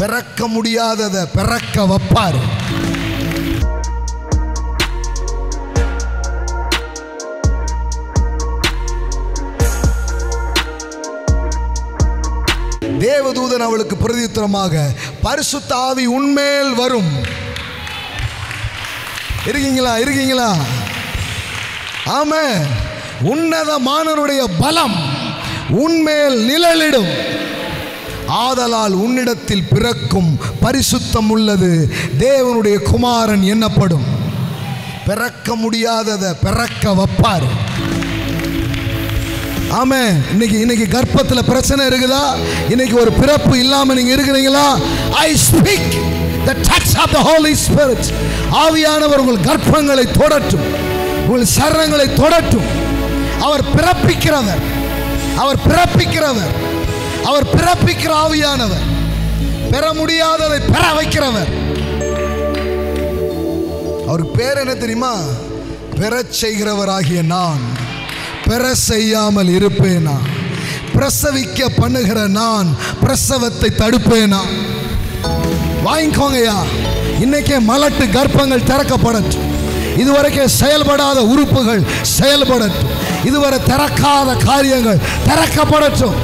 பிறக்க முடியாததை பிறக்க வைப்பார். தேவதூதன் அவளுக்கு பிரதியுத்தரமாக, பரிசுத்த ஆவி உன்மேல் வரும். இருக்கீங்களா? ஆமென். உன்னதமானவருடைய பலம் உன்மேல் நிழலிடும். ஆதலால் உன்னிடத்தில் பிறக்கும் பரிசுத்தம் உள்ளது தேவனுடைய குமாரன் என்னப்படும். பிறக்க முடியாததை பிறக்க வைப்பார். ஆமென். இன்னைக்கு கர்ப்பத்தில் பிரச்சனை இருக்குதா? இன்னைக்கு ஒரு பிறப்பு இல்லாம நீங்க இருக்கிறீங்களா? I speak the touch of the Holy Spirit. ஆவியானவர் உங்கள் கர்ப்பங்களை தொடட்டும், உங்கள் சரங்களை தொடட்டும். அவர் பிறப்பிக்கிறவர், அவர் பிறப்பிக்கிற ஆவியானவர், பெற முடியாததை பெற வைக்கிறவர். அவருக்கு பேர் என்ன தெரியுமா? பெறச் செய்கிறவராகிய நான் பெற செய்யாமல் இருப்பேனா? பிரசவிக்க பண்ணுகிற நான் பிரசவத்தை தடுப்பேனா? வாங்கிக்கோங்கயா. இன்னைக்கே மலட்டு கர்ப்பங்கள் திறக்கப்படட்டும். இதுவரைக்கும் செயல்படாத உறுப்புகள் செயல்படட்டும். இதுவரை திறக்காத காரியங்கள் திறக்கப்படட்டும்.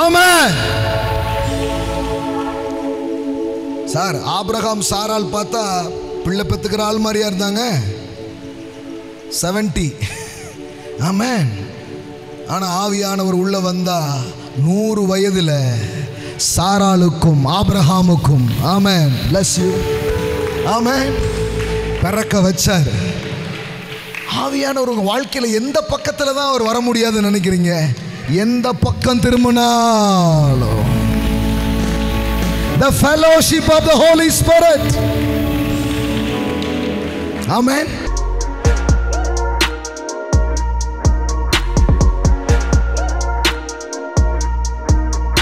ஆமென். சார், ஆபிரகாம் சாரால் பார்த்தா பிள்ளை பெத்துக்கிற ஆள் மாதிரியா இருந்தாங்க. 70. ஆமென். ஆனா ஆவியானவர் உள்ள வந்தா 100 வயதுல சாராளுக்கும் ஆபிரகாமுக்கும் ஆமென் bless you ஆமென் பிறக்க வச்சார். ஆவியானவர் உங்க வாழ்க்கையில எந்த பக்கத்துல தான் அவர் வர முடியாதுன்னு நினைக்கிறீங்க? எந்த பக்கம் திரும்பினாலும் the fellowship of the Holy Spirit. Amen.